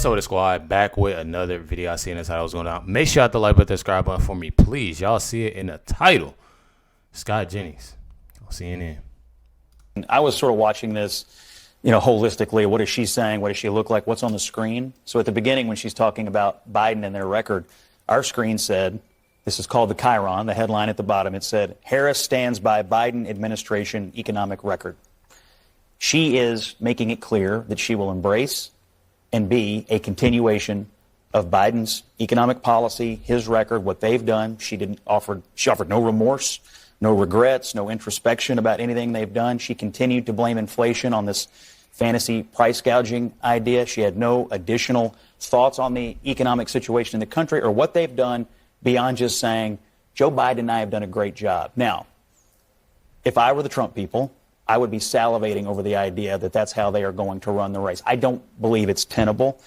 What's up with the squad? Back with another video. I see in the title was going down. Make sure you hit the like button, subscribe button for me, please. Y'all see it in the title. Scott Jennings on CNN. I was sort of watching this, holistically. What is she saying? What does she look like? What's on the screen? So at the beginning, when she's talking about Biden and their record, our screen said, this is called the Chiron, the headline at the bottom. It said, Harris stands by Biden administration economic record. She is making it clear that she will embrace and be a continuation of Biden's economic policy, his record, what they've done. She offered no remorse, no regrets, no introspection about anything they've done. She continued to blame inflation on this fantasy price gouging idea. She had no additional thoughts on the economic situation in the country or what they've done beyond just saying, Joe Biden and I have done a great job. Now, if I were the Trump people, I would be salivating over the idea that that's how they are going to run the race. I don't believe it's tenable.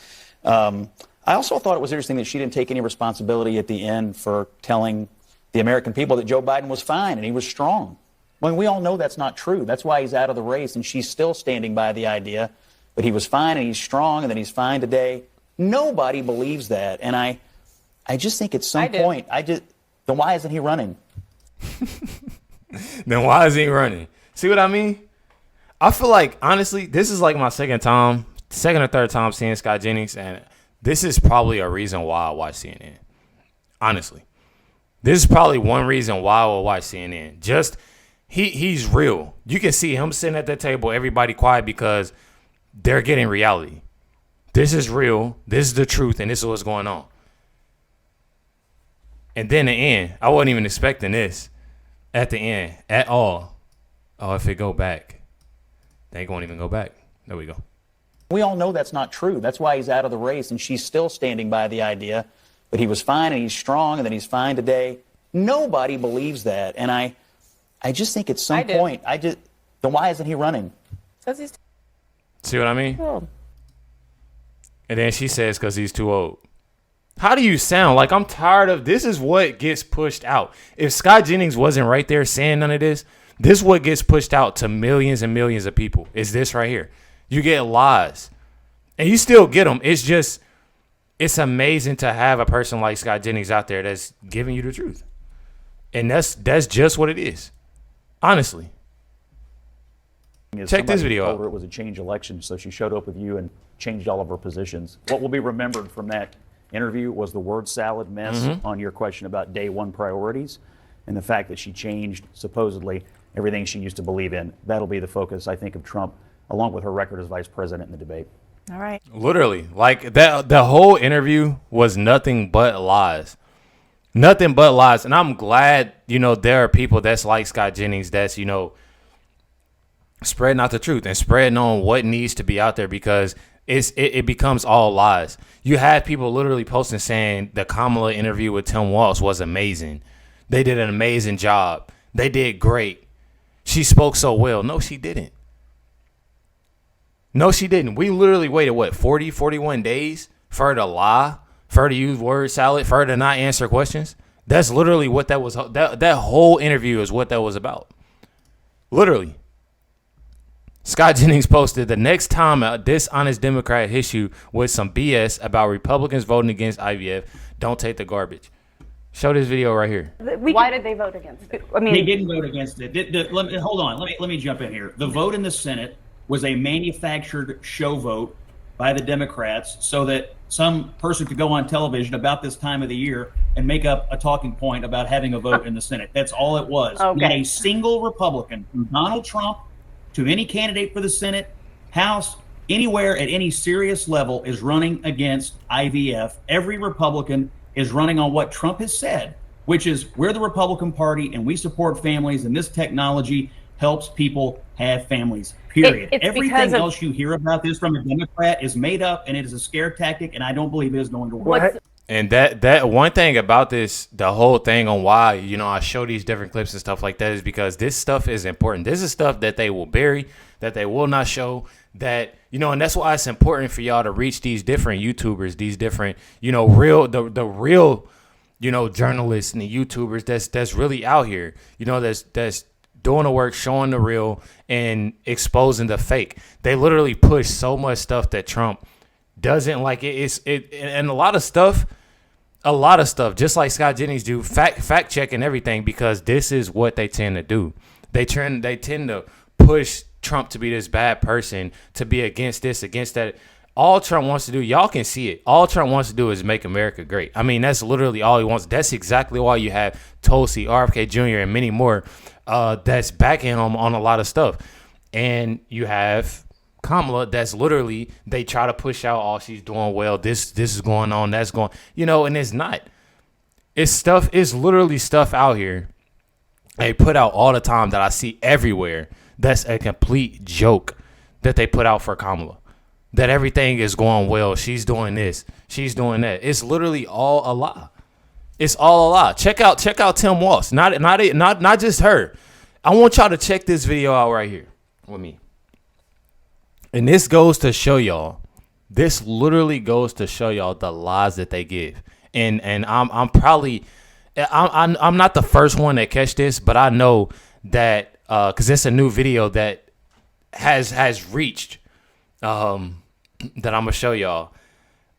I also thought it was interesting that she didn't take any responsibility at the end for telling the American people that Joe Biden was fine and he was strong. I mean, we all know that's not true. That's why he's out of the race, and she's still standing by the idea that he was fine and he's strong and that he's fine today. Nobody believes that, and I just think at some point, then why isn't he running? Then why isn't he running? See what I mean? I feel like, honestly, this is like my second or third time seeing Scott Jennings, and this is probably a reason why I watch CNN. Honestly. This is probably one reason why I will watch CNN. Just, he's real. You can see him sitting at the table, everybody quiet because they're getting reality. This is real. This is the truth, and this is what's going on. And then the end, I wasn't even expecting this at the end at all. Oh, if it go back, they won't even go back. There we go. We all know that's not true. That's why he's out of the race, and she's still standing by the idea that he was fine and he's strong and that he's fine today. Nobody believes that, and I just think at some point, then why isn't he running? See what I mean? And then she says because he's too old. How do you sound? Like, I'm tired of this. Is what gets pushed out. If Scott Jennings wasn't right there saying none of this, this is what gets pushed out to millions and millions of people. Is this right here? You get lies, and you still get them. It's just, it's amazing to have a person like Scott Jennings out there that's giving you the truth, and that's just what it is. Honestly, check this video out. It was a change election, so she showed up with you and changed all of her positions. What will be remembered from that interview was the word salad mess on your question about day one priorities, and the fact that she changed supposedly everything she used to believe in. That'll be the focus, I think, of Trump, along with her record as vice president in the debate. All right. Literally, like that, the whole interview was nothing but lies. Nothing but lies. And I'm glad, there are people that's like Scott Jennings that's, spreading out the truth and spreading on what needs to be out there, because it becomes all lies. You had people literally posting saying the Kamala interview with Tim Walz was amazing. They did an amazing job. They did great. She spoke so well. No, she didn't. No, she didn't. We literally waited, 41 days for her to lie, for her to use word salad, for her to not answer questions? That's literally what that was. That whole interview is what that was about. Literally. Scott Jennings posted, the next time a dishonest Democrat hits you with some BS about Republicans voting against IVF, don't take the garbage. Show this video right here. Why did they vote against it? I mean, they didn't vote against it. Hold on. Let me jump in here. The vote in the Senate was a manufactured show vote by the Democrats so that some person could go on television about this time of the year and make up a talking point about having a vote in the Senate. That's all it was. Okay. Not a single Republican, from Donald Trump to any candidate for the Senate, House, anywhere at any serious level, is running against IVF. Every Republican is running on what Trump has said, which is we're the Republican Party and we support families, and this technology helps people have families, period. Everything else you hear about this from a Democrat is made up, and it is a scare tactic, and I don't believe it is going to work. And that one thing about this, the whole thing on why, I show these different clips and stuff like that is because this stuff is important. This is stuff that they will bury, that they will not show, that, and that's why it's important for y'all to reach these different YouTubers, these different, real journalists and the YouTubers that's really out here, that's doing the work, showing the real, and exposing the fake. They literally push so much stuff that Trump doesn't like it, and a lot of stuff, just like Scott Jennings do, fact check and everything, because this is what they tend to do. They tend to push Trump to be this bad person, to be against this, against that. All Trump wants to do, y'all can see it. All Trump wants to do is make America great. I mean, that's literally all he wants. That's exactly why you have Tulsi, RFK Jr., and many more that's backing him on a lot of stuff. And you have Kamala, that's literally, they try to push out, oh, she's doing well, this is going on, that's going, and it's not. It's literally stuff out here they put out all the time that I see everywhere that's a complete joke that they put out for Kamala. That everything is going well. She's doing this. She's doing that. It's literally all a lie. It's all a lie. Check out Tim Walz. Not just her. I want y'all to check this video out right here with me. And this goes to show y'all. This literally goes to show y'all the lies that they give. And I'm probably I'm not the first one that catch this, but I know that because it's a new video that has reached that I'm gonna show y'all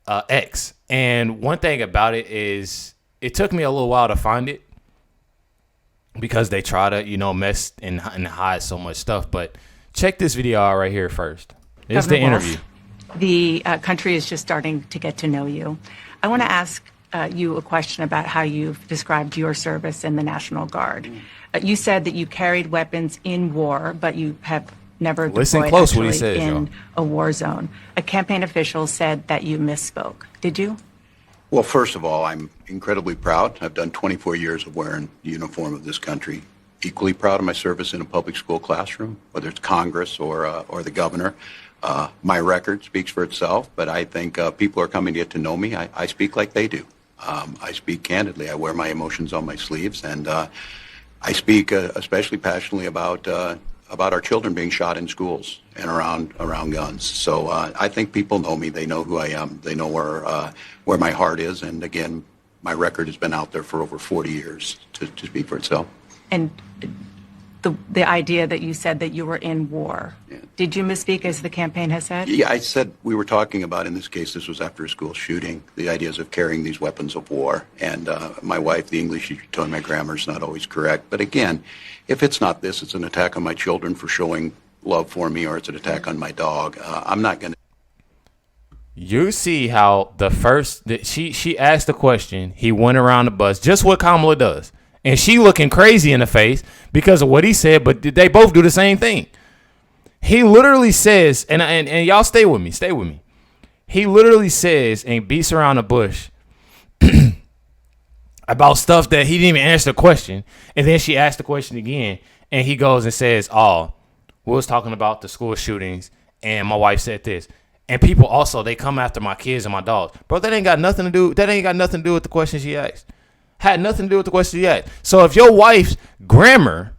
X. And one thing about it is it took me a little while to find it because they try to mess and hide so much stuff. But check this video out right here first. It's the interview. The country is just starting to get to know you. I want to ask you a question about how you've described your service in the National Guard. You said that you carried weapons in war, but you have never deployed in a war zone. A campaign official said that you misspoke. Did you? Well, first of all, I'm incredibly proud. I've done 24 years of wearing the uniform of this country. Equally proud of my service in a public school classroom, whether it's Congress or the governor. My record speaks for itself, but I think people are coming to get to know me. I speak like they do. I speak candidly. I wear my emotions on my sleeves, and I speak especially passionately about our children being shot in schools and around guns. So I think people know me. They know who I am. They know where my heart is. And again, my record has been out there for over 40 years to speak for itself. And the idea that you said that you were in war, did you misspeak as the campaign has said? Yeah, I said we were talking about, in this case, this was after a school shooting, the ideas of carrying these weapons of war. And my wife, the English teacher, told me my grammar's not always correct. But again, if it's not this, it's an attack on my children for showing love for me, or it's an attack on my dog. I'm not going to. You see how she asked the question, he went around the bus, just what Kamala does. And she looking crazy in the face because of what he said, but they both do the same thing. He literally says, and y'all stay with me. He literally says and beats around the bush about stuff that he didn't even answer the question. And then she asked the question again, and he goes and says, oh, we was talking about the school shootings, and my wife said this. And people also, they come after my kids and my dogs. Bro, that ain't got nothing to do with the question she asked. Had nothing to do with the question you asked. So if your wife's grammar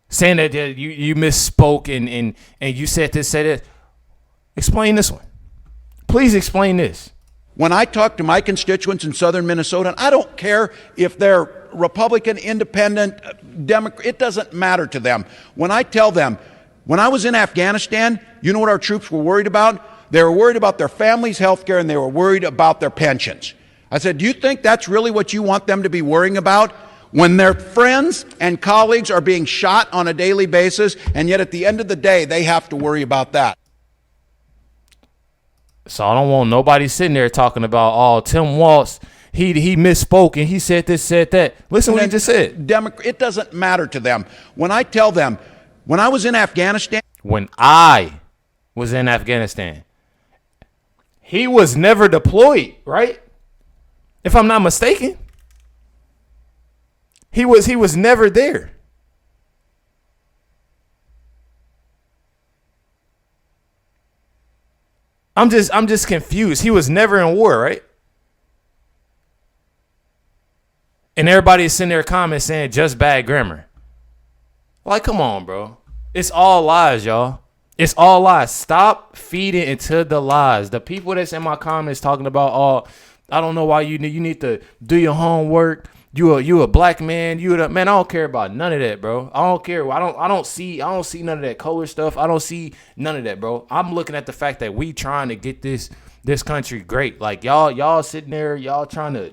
saying that you misspoke and you said this, explain this one. Please explain this. When I talk to my constituents in southern Minnesota, I don't care if they're Republican, Independent, Democrat, it doesn't matter to them. When I tell them, when I was in Afghanistan, you know what our troops were worried about? They were worried about their families' health care, and they were worried about their pensions. I said, do you think that's really what you want them to be worrying about? When their friends and colleagues are being shot on a daily basis, and yet at the end of the day, they have to worry about that. So I don't want nobody sitting there talking about, oh, Tim Walz, he misspoke and he said this, said that. Listen what he just said. It doesn't matter to them. When I tell them, when I was in Afghanistan. When I was in Afghanistan, he was never deployed, right? If I'm not mistaken, he was never there. I'm just confused. He was never in war, right? And everybody is sitting there commenting saying just bad grammar. Like, come on, bro. It's all lies, y'all. It's all lies. Stop feeding into the lies. The people that's in my comments talking about, oh, I don't know why you need to do your homework. You a black man. Man. I don't care about none of that, bro. I don't care. I don't see none of that color stuff. I don't see none of that, bro. I'm looking at the fact that we trying to get this country great. Like y'all sitting there, y'all trying to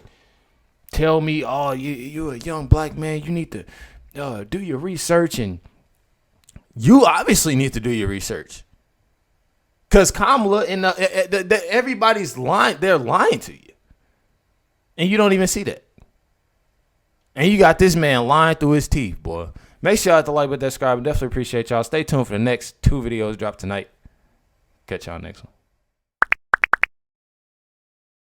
tell me, oh, you a young black man. You need to do your research, and you obviously need to do your research. Cause Kamala and everybody's lying. They're lying to you, and you don't even see that. And you got this man lying through his teeth, boy. Make sure y'all hit the like button, subscribe. Definitely appreciate y'all. Stay tuned for the next 2 videos drop tonight. Catch y'all next one.